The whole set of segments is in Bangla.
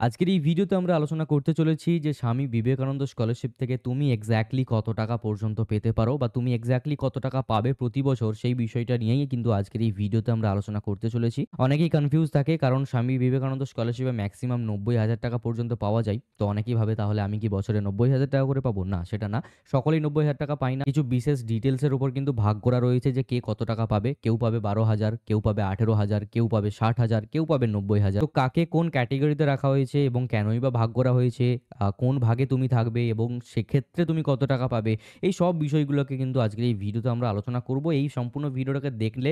আজকের এই ভিডিওতে আমরা আলোচনা করতে চলেছি যে স্বামী বিবেকানন্দ স্কলারশিপ থেকে তুমি এক্স্যাক্টলি কত টাকা পর্যন্ত পেতে পারো বা তুমি এক্স্যাক্টলি কত টাকা পাবে প্রতি বছর সেই বিষয়টা নিয়েই কিন্তু আজকের এই ভিডিওতে আমরা আলোচনা করতে চলেছি। অনেকেই কনফিউজ থাকে কারণ স্বামী বিবেকানন্দ স্কলারশিপে ম্যাক্সিমাম 90,000 টাকা পর্যন্ত পাওয়া যায়। তো অনেকেই ভাবে তাহলে আমি কি বছরে 90,000 টাকা করে পাবো? না, সেটা না। সকলেই 90,000 টাকা পায় না। কিছু বিশেষ ডিটেলসের উপর কিন্তু ভাগ করা রয়েছে যে কে কত টাকা পাবে। কেউ পাবে 12,000, কেউ পাবে 18,000, কেউ পাবে 60,000, কেউ পাবে 90,000। তো কাকে কোন ক্যাটেগরিতে রাখা হয়েছে এবং কেনই বা ভাগ করা হয়েছে, কোন ভাগে তুমি থাকবে এবং সেক্ষেত্রে তুমি কত টাকা পাবে, এই সব বিষয়গুলোকে কিন্তু আজকের এই ভিডিওতে আমরা আলোচনা করব। এই সম্পূর্ণ ভিডিওটাকে দেখলে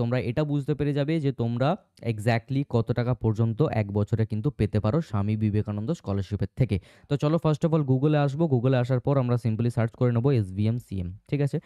তোমরা এটা বুঝতে পেরে যাবে যে তোমরা এক্স্যাক্টলি কত টাকা পর্যন্ত এক বছরে কিন্তু পেতে পারো স্বামী বিবেকানন্দ স্কলারশিপের থেকে। তো চলো ফার্স্ট অফ অল গুগলে আসবো। গুগলে আসার পর আমরা সিম্পলি সার্চ করে নেবো SVMCM। ঠিক আছে?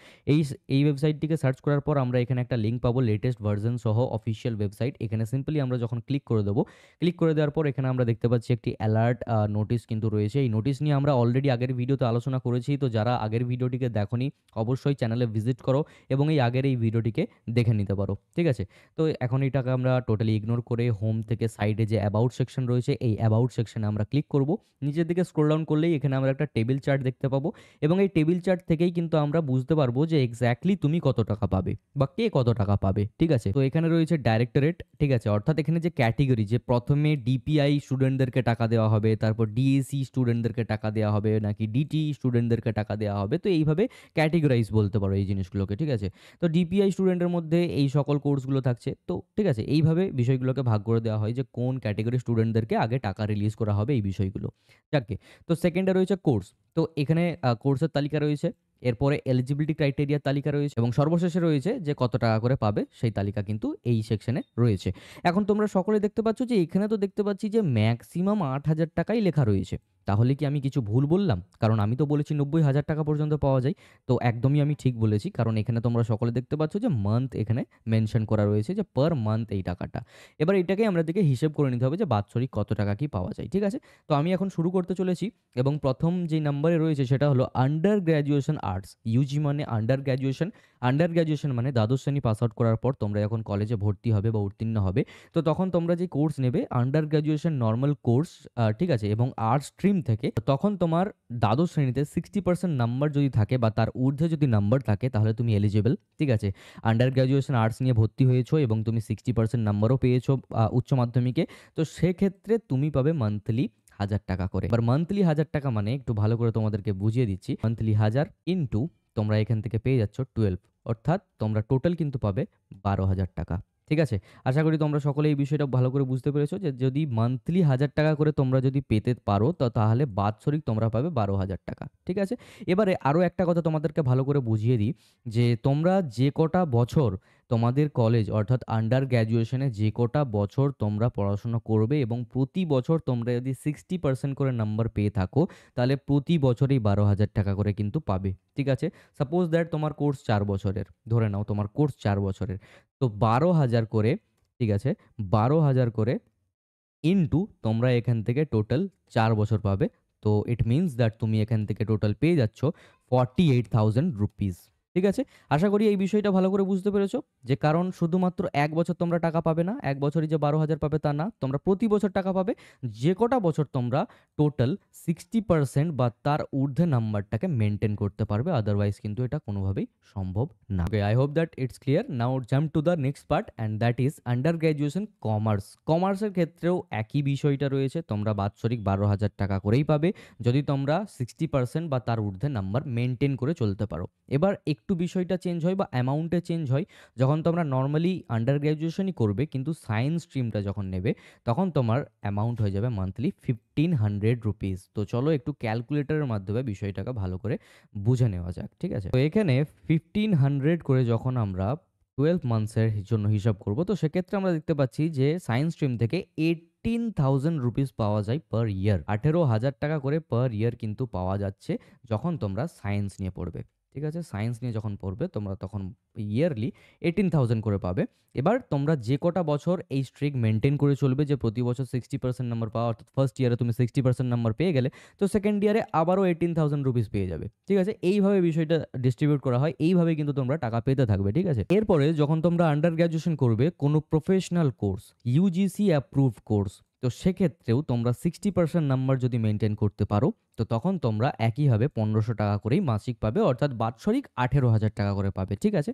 এই ওয়েবসাইটটিকে সার্চ করার পর আমরা এখানে একটা লিঙ্ক পাবো, লেটেস্ট ভার্সন সহ অফিসিয়াল ওয়েবসাইট। এখানে সিম্পলি আমরা যখন ক্লিক করে দেবো, ক্লিক করে দেওয়ার পর এখানে আমরা দেখতে পাচ্ছি একটি অ্যালার্ট নোটিশ কিন্তু রয়েছে। এই নোটিশ নিয়ে আমরা অলরেডি আগের ভিডিওতে আলোচনা করেছি। তো যারা আগের ভিডিওটিকে দেখোনি অবশ্যই চ্যানেলে ভিজিট করো এবং এই ভিডিওটিকে দেখে নিতে পারো। ঠিক আছে? তো এখন এটাকে আমরা টোটালি ইগনোর করে হোম থেকে সাইডে যে অ্যাবাউট সেকশন রয়েছে, এই অ্যাবাউট সেকশনে আমরা ক্লিক করব। নিচের দিকে স্ক্রল ডাউন করলেই এখানে আমরা একটা টেবিল চার্ট দেখতে পাবো এবং এই টেবিল চার্ট থেকেই কিন্তু আমরা বুঝতে পারবো যে এক্স্যাক্টলি তুমি কত টাকা পাবে বা কে কত টাকা পাবে। ঠিক আছে? তো এখানে রয়েছে ডাইরেক্টরেট। ঠিক আছে? অর্থাৎ এখানে যে ক্যাটেগরি, যে প্রথমে ডিপিআই স্টুডেন্টদেরকে টাকা দেওয়া হবে, তারপর ডিএসি স্টুডেন্টদেরকে টাকা দেওয়া হবে, নাকি ডিটি স্টুডেন্টদেরকে টাকা দেওয়া হবে। তো এইভাবে ক্যাটেগরাইজ বলতে পারো এই জিনিসগুলোকে। ঠিক আছে? তো ডিপিআই স্টুডেন্টের মধ্যে এই সকল কোর্সগুলো থাকছে। তো ঠিক আছে, এইভাবে বিষয়গুলোকে ভাগ করে দেওয়া হয় যে কোন ক্যাটেগরি স্টুডেন্টদেরকে আগে টাকা রিলিজ করা হবে এই বিষয়গুলো। যাকে, তো সেকেন্ডে রয়েছে কোর্স। তো এখানে কোর্সের তালিকা রয়েছে। এরপরে এলিজিবিলিটি ক্রাইটেরিয়ার তালিকা রয়েছে এবং সর্বশেষে রয়েছে যে কত টাকা করে পাবে সেই তালিকা কিন্তু এই সেকশনে রয়েছে। এখন তোমরা সকলে দেখতে পাচ্ছ যে এখানে তো দেখতে পাচ্ছি যে ম্যাক্সিমাম 8,000 টাকাই লেখা রয়েছে। তাহলে কি আমি কিছু ভুল বললাম? কারণ আমি তো বলেছি 90,000 টাকা পর্যন্ত পাওয়া যায়। তো একদমই আমি ঠিক বলেছি, কারণ এখানে তোমরা সকলে দেখতে পাচ্ছ যে মান্থ এখানে মেনশন করা রয়েছে যে পার মান্থ এই টাকাটা। এবার এটাকে আমরা দিকে হিসেব করে নিতে হবে যে বাৎসরিক কত টাকা কি পাওয়া যায়। ঠিক আছে? তো আমি এখন শুরু করতে চলেছি এবং প্রথম যে নাম্বারে রয়েছে সেটা হলো আন্ডার গ্র্যাজুয়েশন আর্টস। ইউজি মানে আন্ডার গ্র্যাজুয়েশন। আন্ডার গ্র্যাজুয়েশন মানে দ্বাদশ শ্রেণী পাস আউট করার পর তোমরা যখন কলেজে ভর্তি হবে বা উত্তীর্ণ হবে, তো তখন তোমরা যে কোর্স নেবে আন্ডার গ্র্যাজুয়েশন নর্মাল কোর্স, ঠিক আছে, এবং আর্টস স্ট্রিম থেকে, তখন তোমার দ্বাদশ শ্রেণীতে 60% নাম্বার যদি থাকে বা তার ঊর্ধ্বে যদি নাম্বার থাকে তাহলে তুমি এলিজিবল। ঠিক আছে? আন্ডার গ্র্যাজুয়েশন আর্টস নিয়ে ভর্তি হয়েছো এবং তুমি 60% নাম্বারও পেয়েছো উচ্চ মাধ্যমিকে, তো সেক্ষেত্রে তুমি পাবে মান্থলি 1,000 টাকা করে। এবার মান্থলি 1,000 টাকা মানে একটু ভালো করে তোমাদেরকে বুঝিয়ে দিচ্ছি। মান্থলি 1,000 ইন্টু তোমরা এখান থেকে পেয়ে যাচ্ছ 12, অর্থাৎ তোমরা টোটাল কিন্তু পাবে 12,000 টাকা। ঠিক আছে? আশা করি তোমরা সকলে এই বিষয়টা ভালো করে বুঝতে পেরেছো যে যদি মান্থলি 1,000 টাকা করে তোমরা যদি পেতে পারো তো তাহলে বাৎসরিক তোমরা পাবে 12,000 টাকা। ঠিক আছে? এবারে আরো একটা কথা তোমাদেরকে ভালো করে বুঝিয়ে দিই যে তোমরা যে কটা বছর তোমাদের কলেজ অর্থাৎ আন্ডার গ্র্যাজুয়েশনে যে কটা বছর তোমরা পড়াশোনা করবে এবং প্রতি বছর তোমরা যদি 60% করে নাম্বার পেয়ে থাকো তাহলে প্রতি বছরেই 12,000 টাকা করে কিন্তু পাবে। ঠিক আছে? সাপোজ দ্যাট তোমার কোর্স 4 বছরের, ধরে নাও তোমার কোর্স 4 বছরের, তো 12,000 করে, ঠিক আছে, 12,000 করে ইনটু তোমরা এখান থেকে টোটাল 4 বছর পাবে। তো ইট মিনস দ্যাট তুমি এখান থেকে টোটাল পেয়ে যাচ্ছ 48,000 রুপিস। ঠিক আছে? আশা করি এই বিষয়টা ভালো করে বুঝতে পেরেছো যে কারণ শুধুমাত্র 1 বছর তোমরা টাকা পাবে না। 1 বছরই যে 12,000 পাবে তা না। তোমরা প্রতি বছর টাকা পাবে। যে কটা বছর তোমরা টোটাল 60% বা তার ঊর্ধ্বে নাম্বারটাকে মেইনটেইন করতে পারবে। আদারওয়াইজ কিন্তু এটা কোনোভাবেই সম্ভব না। Okay, I hope that it's clear. Now jump to the next part and that is under graduation commerce. কমার্সের ক্ষেত্রেও একই বিষয়টা রয়েছে। তোমরা বাৎসরিক 12,000 টাকা করেই পাবে যদি তোমরা 60% বা তার ঊর্ধ্বে নাম্বার মেইনটেইন করে চলতে পারো। এবার একটু বিষয়টা চেঞ্জ হয় বা অ্যামাউন্টে চেঞ্জ হয় যখন তোমরা নর্মালি আন্ডার গ্র্যাজুয়েশনই করবে, কিন্তু সায়েন্স স্ট্রিমটা যখন নেবে তখন তোমার অ্যামাউন্ট হয়ে যাবে মান্থলি 1,500 রুপিস। তো চলো একটু ক্যালকুলেটরের মাধ্যমে বিষয়টাকে ভালো করে বুঝে নেওয়া যাক। ঠিক আছে? তো এখানে 1,500 করে যখন আমরা 12 মান্থসের জন্য হিসাব করব, তো সেক্ষেত্রে আমরা দেখতে পাচ্ছি যে সায়েন্স স্ট্রিম থেকে 18,000 রুপিস পাওয়া যায় পার ইয়ার। 18,000 টাকা করে পার ইয়ার কিন্তু পাওয়া যাচ্ছে যখন তোমরা সায়েন্স নিয়ে পড়বে। ঠিক আছে? সায়েন্স নিয়ে যখন পড়বে তোমরা তখন ইয়ারলি 18,000 করে পাবে। এবার তোমরা যে কটা বছর এই স্ট্রিক মেনটেন করে চলবে যে প্রতি বছর 60% নাম্বার পাওয়া, অর্থাৎ ফার্স্ট ইয়ারে তুমি 60% নাম্বার পেয়ে গেলে, তো সেকেন্ড ইয়ারে আবারও 18,000 রুপিস পেয়ে যাবে। ঠিক আছে? এইভাবে বিষয়টা ডিস্ট্রিবিউট করা হয়। এইভাবে কিন্তু তোমরা টাকা পেতে থাকবে। ঠিক আছে? এরপরে যখন তোমরা আন্ডার গ্র্যাজুয়েশন করবে কোনো professional course, UGC approved course, তো সেক্ষেত্রেও তোমরা 60% নাম্বার যদি মেইনটেইন করতে পারো, তো তখন তোমরা একইভাবে ১৫০০ টাকা করেই মাসিক পাবে, অর্থাৎ বাৎসরিক ১৮,০০০ টাকা করে পাবে। ঠিক আছে?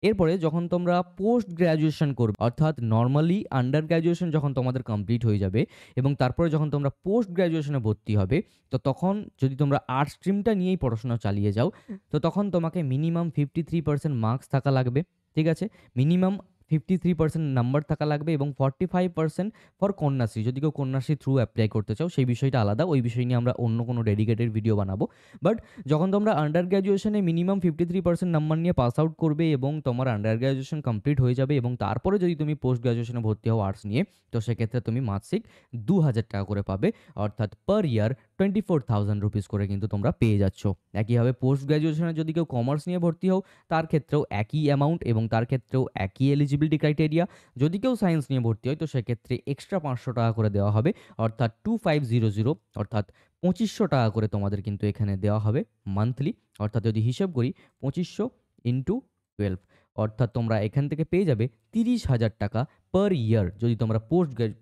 এরপরে যখন তোমরা পোস্ট গ্র্যাজুয়েশন করবে, অর্থাৎ নরমালি আন্ডার গ্র্যাজুয়েশন যখন তোমাদের কমপ্লিট হয়ে যাবে এবং তারপরে যখন তোমরা পোস্ট গ্র্যাজুয়েশনে ভর্তি হবে, তো তখন যদি তোমরা আর্টস স্ট্রিমটা নিয়েই পড়াশোনা চালিয়ে যাও, তো তখন তোমাকে মিনিমাম 53% মার্কস থাকা লাগবে। ঠিক আছে? মিনিমাম 53% নাম্বার থাকা লাগবে এবং 45% ফর কন্যাশ্রী। যদি কেউ কন্যাশ্রী থ্রু অ্যাপ্লাই করতে চাও, সেই বিষয়টা আলাদা। ওই বিষয় নিয়ে আমরা অন্য কোনো ডেডিকেটেড ভিডিও বানাবো। বাট যখন তোমরা আন্ডার গ্র্যাজুয়েশনে মিনিমাম 53% নাম্বার নিয়ে পাস আউট করবে এবং তোমার আন্ডার গ্র্যাজুয়েশন কমপ্লিট হয়ে যাবে এবং তারপরে যদি তুমি পোস্ট গ্র্যাজুয়েশনে ভর্তি হও আর্টস নিয়ে, তো সেক্ষেত্রে তুমি মাসিক ২,০০০ টাকা করে পাবে, অর্থাৎ পার ইয়ার 24,000 রুপিস করে কিন্তু তোমরা পেয়ে যাচ্ছ। একইভাবে পোস্ট গ্র্যাজুয়েশনে যদি কেউ কমার্স নিয়ে ভর্তি হও, তার ক্ষেত্রেও একই অ্যামাউন্ট এবং তার ক্ষেত্রেও একই এলিজিবিলিটি ক্রাইটেরিয়া। যদি কেউ সায়েন্স নিয়ে ভর্তি হয়, তো সেক্ষেত্রে এক্সট্রা ৫০০ টাকা করে দেওয়া হবে, অর্থাৎ 2500, অর্থাৎ ২৫০০ টাকা করে তোমাদের কিন্তু এখানে দেওয়া হবে মান্থলি। অর্থাৎ যদি হিসেব করি ২৫০০ ইন্টু 12, অর্থাৎ তোমরা এখান থেকে পেয়ে যাবে ৩০,০০০ টাকা পার ইয়ার যদি তোমরা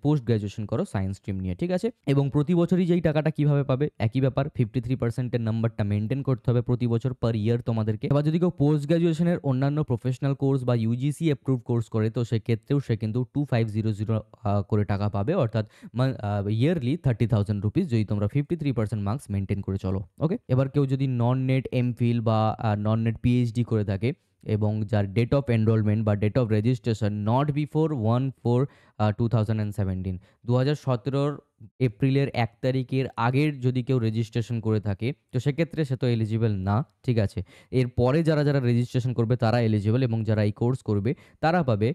পোস্ট গ্র্যাজুয়েশন করো সায়েন্স স্ট্রিম নিয়ে। ঠিক আছে? এবং প্রতি বছরই যেই টাকাটা কিভাবে পাবে, একই ব্যাপার, 53% নাম্বারটা মেনটেন করতে হবে প্রতি বছর পার ইয়ার তোমাদেরকে। এবার যদি কেউ পোস্ট গ্র্যাজুয়েশনের অন্যান্য প্রফেশনাল কোর্স বা ইউজিসি অ্যাপ্রুভ কোর্স করে, তো সেক্ষেত্রেও সে কিন্তু 2500 করে টাকা পাবে, অর্থাৎ ইয়ারলি 30,000 রুপিস যদি তোমরা 53% মার্কস মেনটেন করে চলো। ওকে? এবার কেউ যদি নন নেট এমফিল বা নন নেট পিএইচডি করে থাকে এবং যার ডেট অফ এনরোলমেন্ট বা date of registration not before 1/4/2017, 2017 এপ্রিলের ১ তারিখের আগের যদি কেউ রেজিস্ট্রেশন করে থাকে, তো সেক্ষেত্রে সে তো এলিজিবল না। ঠিক আছে? এরপরে যারা রেজিস্ট্রেশন করবে তারা এলিজিবল এবং যারা এই কোর্স করবে তারা পাবে,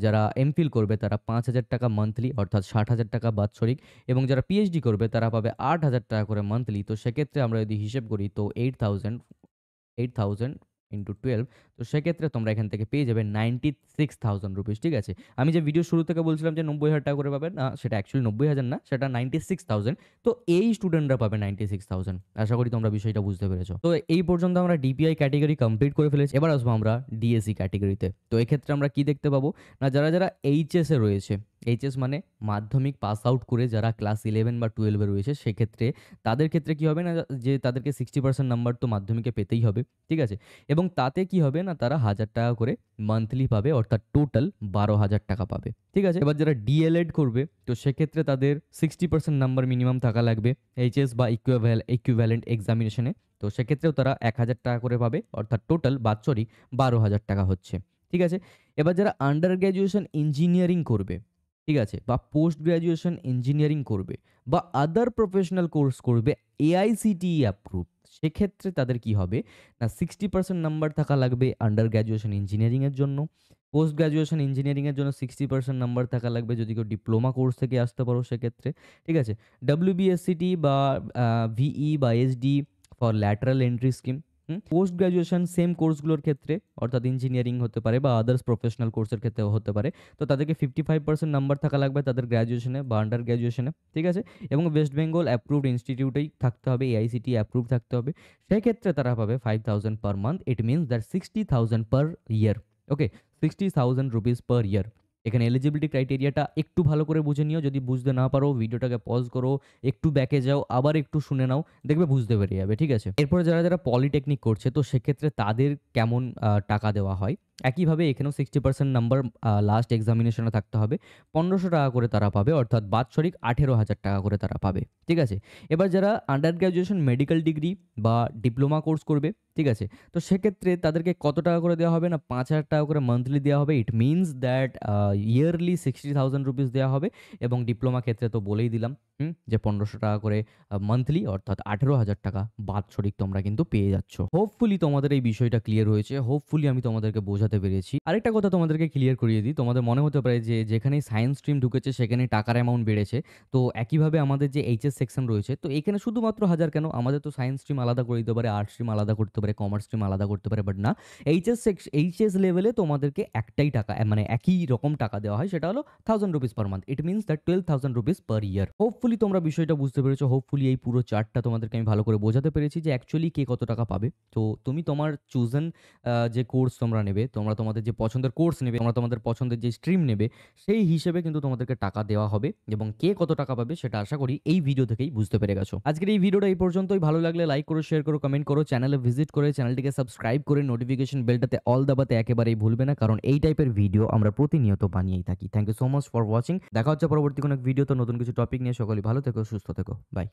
যারা এমফিল করবে তারা ৫,০০০ টাকা মান্থলি, অর্থাৎ ৬০,০০০ টাকা বাৎসরিক, এবং যারা পিএইচডি করবে তারা পাবে ৮,০০০ টাকা করে মান্থলি। তো সেক্ষেত্রে আমরা যদি হিসেব করি, তো 8,000 ইন্টু 12, তো সেক্ষেত্রে তোমরা এখান থেকে পেয়ে যাবে 96,000 রুপিস। ঠিক আছে? আমি যে ভিডিও শুরু থেকে বলছিলাম যে ৯০,০০০ টাকা করে পাবেন, না সেটা অ্যাকচুয়ালি ৯০,০০০ না, সেটা 96,000। তো এই স্টুডেন্টরা পাবে 96,000। আশা করি তোমরা বিষয়টা বুঝতে পেরেছো। তো এই পর্যন্ত আমরা ডিপিআই ক্যাটেগরি কমপ্লিট করে ফেলেছি। এবার আসবো আমরা ডিএসসি ক্যাটেগরিতে। তো এক্ষেত্রে আমরা কি দেখতে পাবো না, যারা এইচএসে রয়েছে, এইচএস মানে মাধ্যমিক পাস আউট করে যারা ক্লাস 11 বা 12 রয়েছে, সেক্ষেত্রে তাদের ক্ষেত্রে কি হবে না, যে তাদেরকে 60% নাম্বার তো মাধ্যমিকে পেতেই হবে। ঠিক আছে? এবং তাতে কি হবে না, তারা ১,০০০ টাকা করে মান্থলি পাবে, অর্থাৎ টোটাল ১২,০০০ টাকা পাবে। ঠিক আছে? এবার যারা ডিএলএড করবে, তো সেক্ষেত্রে তাদের 60% নাম্বার মিনিমাম থাকা লাগবে এইচএস বা ইকুইভ্যালেন্ট এক্সামিনেশনে। তো সেক্ষেত্রেও তারা ১,০০০ টাকা করে পাবে, অর্থাৎ টোটাল বাৎসরিক ১২,০০০ টাকা হচ্ছে। ঠিক আছে? এবার যারা আন্ডার গ্র্যাজুয়েশন ইঞ্জিনিয়ারিং করবে, ঠিক আছে, বা পোস্ট গ্র্যাজুয়েশন ইঞ্জিনিয়ারিং করবে বা আদার প্রফেশনাল কোর্স করবে এআইসিটিই অ্যাপ্রুভ, সেক্ষেত্রে তাদের কি হবে না, 60% নাম্বার থাকা লাগবে আন্ডার গ্র্যাজুয়েশন ইঞ্জিনিয়ারিংয়ের জন্য। পোস্ট গ্র্যাজুয়েশন ইঞ্জিনিয়ারিংয়ের জন্য 60% নাম্বার থাকা লাগবে যদি কেউ ডিপ্লোমা কোর্স থেকে আসতে পারো সেক্ষেত্রে। ঠিক আছে? ডব্লিউবিএসসিটি বা ভিই বা SD for lateral entry scheme. Post graduation same কোর্সগুলোর ক্ষেত্রে, অর্থাৎ ইঞ্জিনিয়ারিং হতে পারে বা আদার্স প্রফেশনাল কোর্সের ক্ষেত্রেও হতে পারে, তো তাদেরকে 55% নাম্বার থাকা লাগবে তাদের গ্র্যাজুয়েশনে বা আন্ডার গ্র্যাজুয়েশনে। ঠিক আছে? এবং ওয়েস্ট বেঙ্গল অ্যাপ্রুভড ইনস্টিটিউটেই থাকতে হবে, এআইসিটি অ্যাপ্রুভ থাকতে হবে। সেক্ষেত্রে তারা পাবে 5,000 per month. It means that 60,000 per year. Okay? 60,000 rupees per year. এখানে এলিজিবিলিটি ক্রাইটেরিয়াটা একটু ভালো করে বুঝে নিও। যদি বুঝতে না পারো ভিডিওটাকে পজ করো, একটু ব্যাকে যাও, আবার একটু শুনে নাও, দেখবে বুঝতে পেরে যাবে। ঠিক আছে? এরপরে যারা পলিটেকনিক করছে, তো সেক্ষেত্রে তাদের কেমন টাকা দেওয়া হয়, একইভাবে এখানেও 60% নাম্বার লাস্ট এক্সামিনেশনে থাকতে হবে। ১৫০০ টাকা করে তারা পাবে, অর্থাৎ বাৎসরিক ১৮,০০০ টাকা করে তারা পাবে। ঠিক আছে? এবার যারা আন্ডার গ্র্যাজুয়েশন মেডিকেল ডিগ্রি বা ডিপ্লোমা কোর্স করবে, ঠিক আছে, তো সেক্ষেত্রে তাদেরকে কত টাকা করে দেওয়া হবে না, ৫,০০০ টাকা করে মান্থলি দেওয়া হবে। ইট মিনস দ্যাট ইয়ারলি 60,000 রুপিস দেওয়া হবে। এবং ডিপ্লোমা ক্ষেত্রে তো বলেই দিলাম যে ১৫০০ টাকা করে মান্থলি, অর্থাৎ ১৮,০০০ টাকা বাৎসরিক তোমরা কিন্তু পেয়ে যাচ্ছ। হোপফুলি তোমাদের এই বিষয়টা ক্লিয়ার হয়েছে। হোপফুলি আমি তোমাদেরকে বোঝাতে পেরেছি। আরেকটা কথা তোমাদেরকে ক্লিয়ার করিয়ে দিই, তোমাদের মনে হতে পারে যে যেখানেই সায়েন্স স্ট্রিম ঢুকেছে সেখানেই টাকার অ্যামাউন্ট বেড়েছে। তো একইভাবে আমাদের যে এইচএস সেকশন রয়েছে, তো এখানে শুধুমাত্র ১,০০০ কেন, আমাদের তো সায়েন্স স্ট্রিম আলাদা করে দিতে পারে, আর্টস স্ট্রিম আলাদা করতে পারে, কমার্স স্ট্রিম আলাদা করতে পারে, বাট না, এইচএস লেভেলে তোমাদেরকে একটাই টাকা, মানে একই রকম টাকা দেওয়া হয়, সেটা হলো 1,000 rupees per month. It means that 12,000 rupees per year. Hopefully তোমরা বিষয়টা বুঝতে পেরেছো। হোপফুলি এই পুরো চার্টটা তোমাদেরকে আমি ভালো করে বোঝাতে পেরেছি যে অ্যাকচুয়ালি কে কত টাকা পাবে। তো তুমি তোমার চুজেন যে কোর্স তোমরা নেবে, তোমরা তোমাদের যে পছন্দের কোর্স নেবে, তোমরা তোমাদের পছন্দের যে স্ট্রিম নেবে, সেই হিসেবে কিন্তু তোমাদেরকে টাকা দেওয়া হবে এবং কে কত টাকা পাবে সেটা আশা করি এই ভিডিও থেকেই বুঝতে পেরে গেছো। আজকের এই ভিডিওটা এই পর্যন্তই। ভালো লাগলে লাইক করো, শেয়ার করো, কমেন্ট করো, চ্যানেলে ভিজিট করে চ্যানেলটিকে সাবস্ক্রাইব করে নোটিফিকেশন বেলটাতে অল দাবাতে একেবারেই ভুলবে না, কারণ এই টাইপের ভিডিও আমরা প্রতিনিয়ত বানিয়েই থাকি। Thank you so much for watching. দেখা হচ্ছে পরবর্তী কোনো ভিডিওতে নতুন কিছু টপিক নিয়ে। সকলেই ভালো থেকো, সুস্থ থেকো। বাই।